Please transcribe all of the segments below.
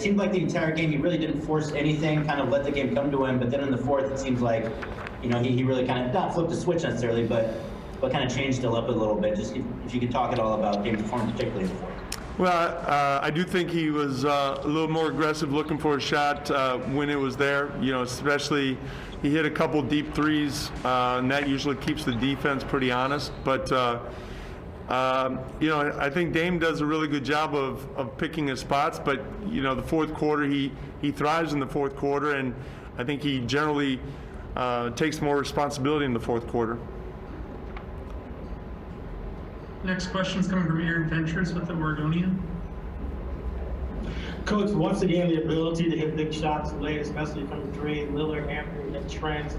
seemed like the entire game he really didn't force anything, kind of let the game come to him. But then in the fourth, it seems like, he really kind of not flipped the switch necessarily, but kind of changed it up a little bit. Just if you could talk at all about game performance, particularly in the fourth. Well, I do think he was a little more aggressive looking for a shot when it was there. Especially he hit a couple deep threes, and that usually keeps the defense pretty honest. But, I think Dame does a really good job of picking his spots. But, the fourth quarter, he thrives in the fourth quarter, and I think he generally takes more responsibility in the fourth quarter. Next question is coming from Aaron Ventures with the Oregonian. Coach, once again, the ability to hit big shots late, especially from three, Lillard, Anthony, and Trent.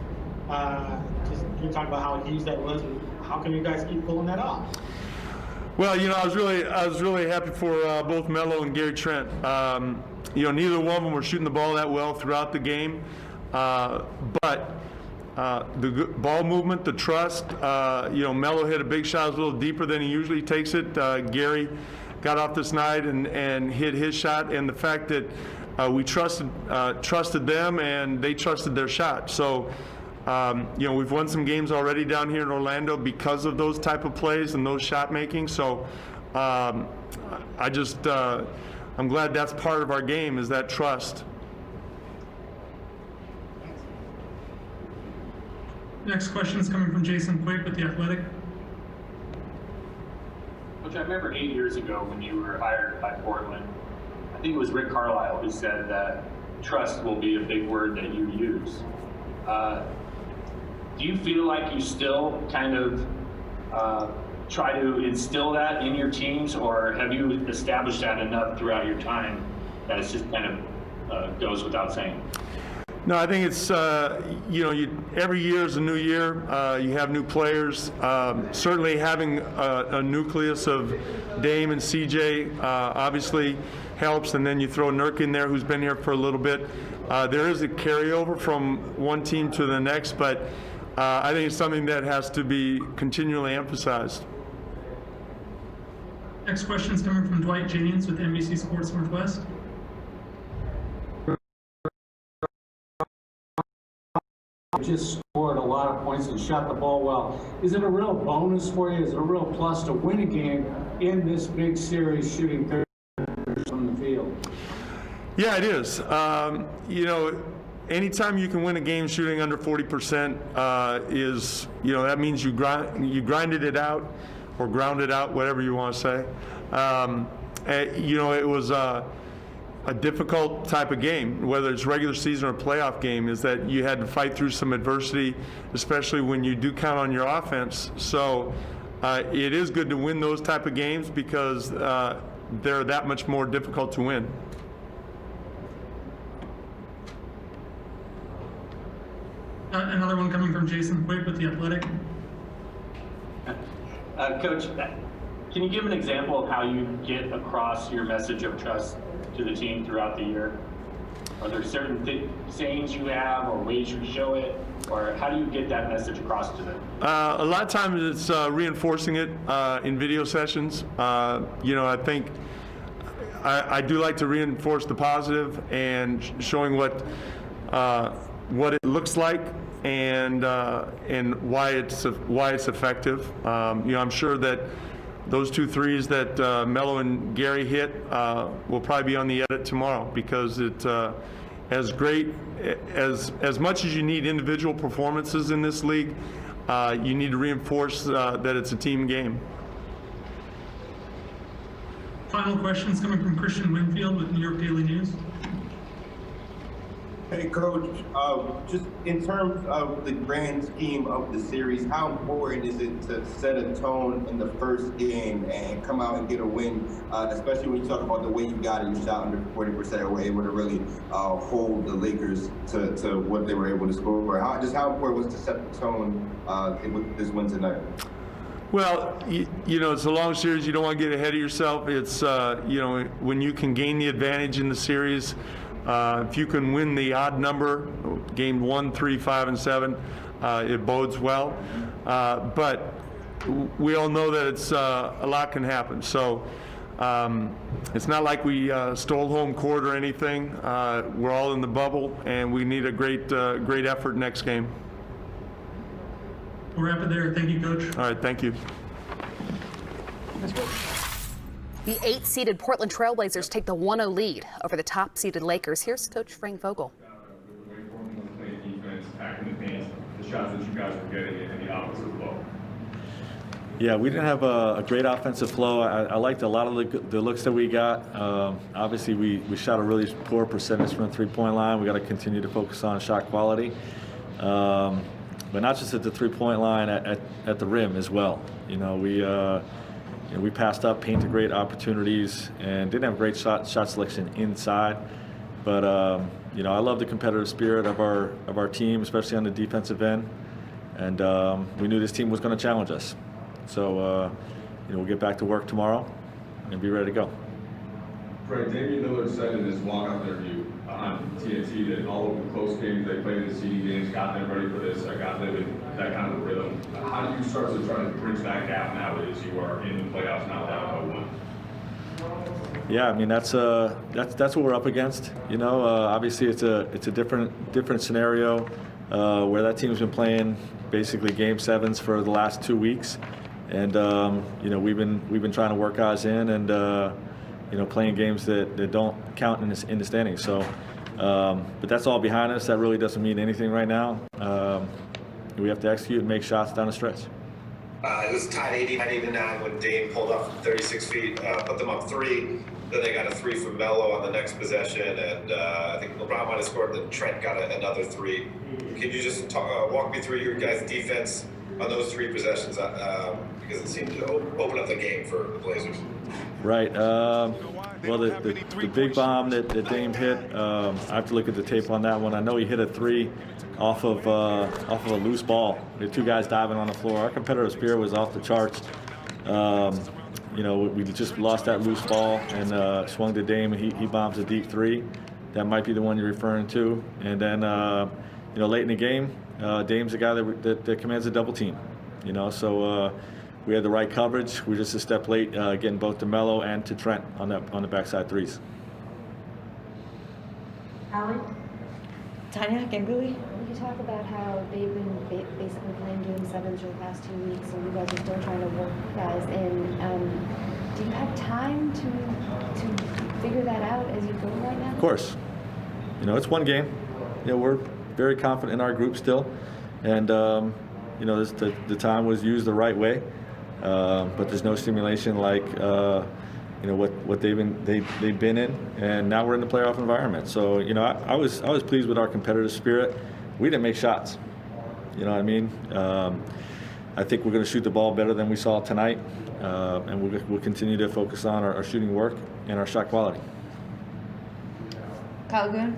Just can you talk about how huge that was, and how can you guys keep pulling that off? Well, I was really happy for both Melo and Gary Trent. Neither one of them were shooting the ball that well throughout the game, but the ball movement, the trust. Melo hit a big shot, a little deeper than he usually takes it. Gary got off this night and hit his shot, and the fact that we trusted them and they trusted their shot. So, we've won some games already down here in Orlando because of those type of plays and those shot making. So, I'm glad that's part of our game, is that trust. Next question is coming from Jason Quick with The Athletic. Coach, I remember 8 years ago when you were hired by Portland, I think it was Rick Carlisle who said that trust will be a big word that you use. Do you feel like you still kind of try to instill that in your teams, or have you established that enough throughout your time that it's just kind of goes without saying? No, I think it's, every year is a new year. You have new players. Certainly having a nucleus of Dame and CJ obviously helps, and then you throw Nurk in there, who's been here for a little bit. There is a carryover from one team to the next, but I think it's something that has to be continually emphasized. Next question is coming from Dwight Jennings with NBC Sports Northwest. Just scored a lot of points and shot the ball well. Is it a real bonus for you? Is it a real plus to win a game in this big series, shooting 30 from the field? Yeah, it is. Anytime you can win a game shooting under 40% is, that means you grinded it out or ground it out, whatever you want to say. It was a difficult type of game, whether it's regular season or playoff game, is that you had to fight through some adversity, especially when you do count on your offense. So it is good to win those type of games because they're that much more difficult to win. Another one coming from Jason Quick with The Athletic. Coach, can you give an example of how you get across your message of trust to the team throughout the year? Are there certain sayings you have or ways you show it, or how do you get that message across to them? A lot of times it's reinforcing it in video sessions. I think I do like to reinforce the positive and showing what it looks like and why it's effective. I'm sure that those 2 threes that Melo and Gary hit will probably be on the edit tomorrow, because it as much as you need individual performances in this league, you need to reinforce that it's a team game. Final question is coming from Christian Winfield with New York Daily News. Hey, Coach, just in terms of the grand scheme of the series, how important is it to set a tone in the first game and come out and get a win, especially when you talk about the way you got it, you shot under 40%, were able to really hold the Lakers to what they were able to score? How important was to set the tone with this win tonight? Well, it's a long series. You don't want to get ahead of yourself. It's, when you can gain the advantage in the series, if you can win the odd number, game 1, 3, 5, and 7, it bodes well. But we all know that it's a lot can happen. So It's not like we stole home court or anything. We're all in the bubble, and we need a great effort next game. We'll wrap it there. Thank you, Coach. All right, thank you. The 8th-seeded Portland Trailblazers take the 1-0 lead over the top-seeded Lakers. Here's Coach Frank Vogel. The shots that you guys were getting in the offensive flow. Yeah, we didn't have a great offensive flow. I liked a lot of the looks that we got. Obviously, we shot a really poor percentage from the three-point line. We got to continue to focus on shot quality, but not just at the three-point line, at the rim as well. We passed up, painted great opportunities, and didn't have great shot selection inside. But I love the competitive spirit of our team, especially on the defensive end. And we knew this team was going to challenge us. So we'll get back to work tomorrow and be ready to go. Frank, Damian Lillard said in his walkout interview on TNT that all of the close games they played in the seeding games got them ready for this, got them in that kind of rhythm. How do you start to try to bridge that gap now as you are in the playoffs now down 0-1? Yeah, I mean that's what we're up against. Obviously it's a different scenario where that team's been playing basically game sevens for the last 2 weeks, and we've been trying to work guys in and playing games that don't count in the standings. So, but that's all behind us. That really doesn't mean anything right now. We have to execute and make shots down the stretch. It was tied 89 when Dame pulled off from 36 feet, put them up 3. Then they got a 3 from Melo on the next possession, and I think LeBron might have scored. Then Trent got another 3. Can you just walk me through your guys' defense on those 3 possessions? Because it seemed to open up the game for the Blazers. Right. Well, the big bomb that Dame hit, I have to look at the tape on that one. I know he hit a 3 off of a loose ball. We had 2 guys diving on the floor. Our competitive spirit was off the charts. We just lost that loose ball and swung to Dame, and he bombs a deep 3. That might be the one you're referring to. And then, late in the game, Dame's a guy that commands a double team. So we had the right coverage. We were just a step late, getting both to Melo and to Trent on the backside 3s. Allie? Tanya Ganguli? Can you talk about how they've been basically playing game sevens for the past 2 weeks, and you guys are still trying to work guys in? Do you have time to figure that out as you go right now? Of course. It's one game. We're very confident in our group still, and the time was used the right way. But there's no stimulation like what they've been in, and now we're in the playoff environment. So I was pleased with our competitive spirit. We didn't make shots. You know what I mean? I think we're going to shoot the ball better than we saw tonight, and we'll continue to focus on our shooting work and our shot quality. Kyle Goon?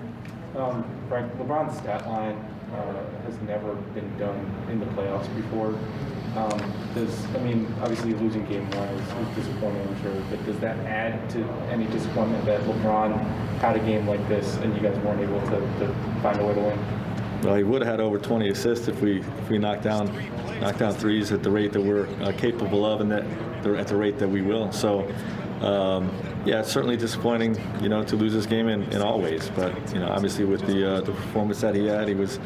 Frank, LeBron's stat line has never been done in the playoffs before. Obviously losing game 1 is disappointing, I'm sure, but does that add to any disappointment that LeBron had a game like this and you guys weren't able to find a way to win? Well, he would have had over 20 assists if we knocked down 3s at the rate that we're capable of, and at the rate that we will. So, it's certainly disappointing, to lose this game in all ways. But obviously with the performance that he had, he was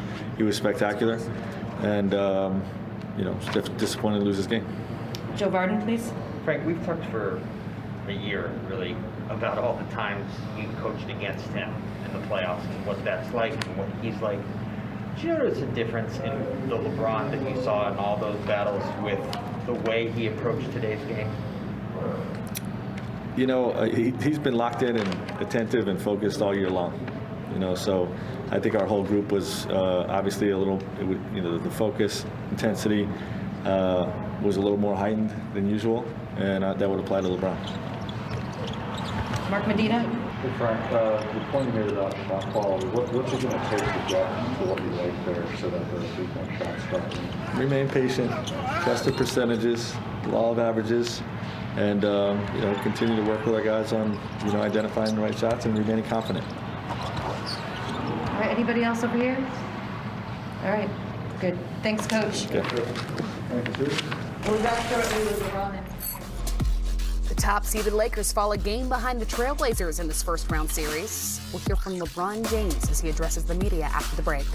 spectacular, and it's disappointing to lose this game. Joe Varden, please. Frank, we've talked for a year, really, about all the times you coached against him in the playoffs and what that's like and what he's like. Did you notice a difference in the LeBron that you saw in all those battles with the way he approached today's game? He's been locked in and attentive and focused all year long. So I think our whole group was obviously the focus, intensity was a little more heightened than usual, and that would apply to LeBron. Mark Medina? Hey Frank, the point here about quality, what's it going to take to get to what you like there so that the 3-point shots start? Remain patient, trust the percentages, law of averages, and continue to work with our guys on identifying the right shots and remaining confident. All right, anybody else over here? All right, good. Thanks, Coach. Okay. We'll be back shortly with LeBron. The top-seeded Lakers fall a game behind the Trailblazers in this first-round series. We'll hear from LeBron James as he addresses the media after the break.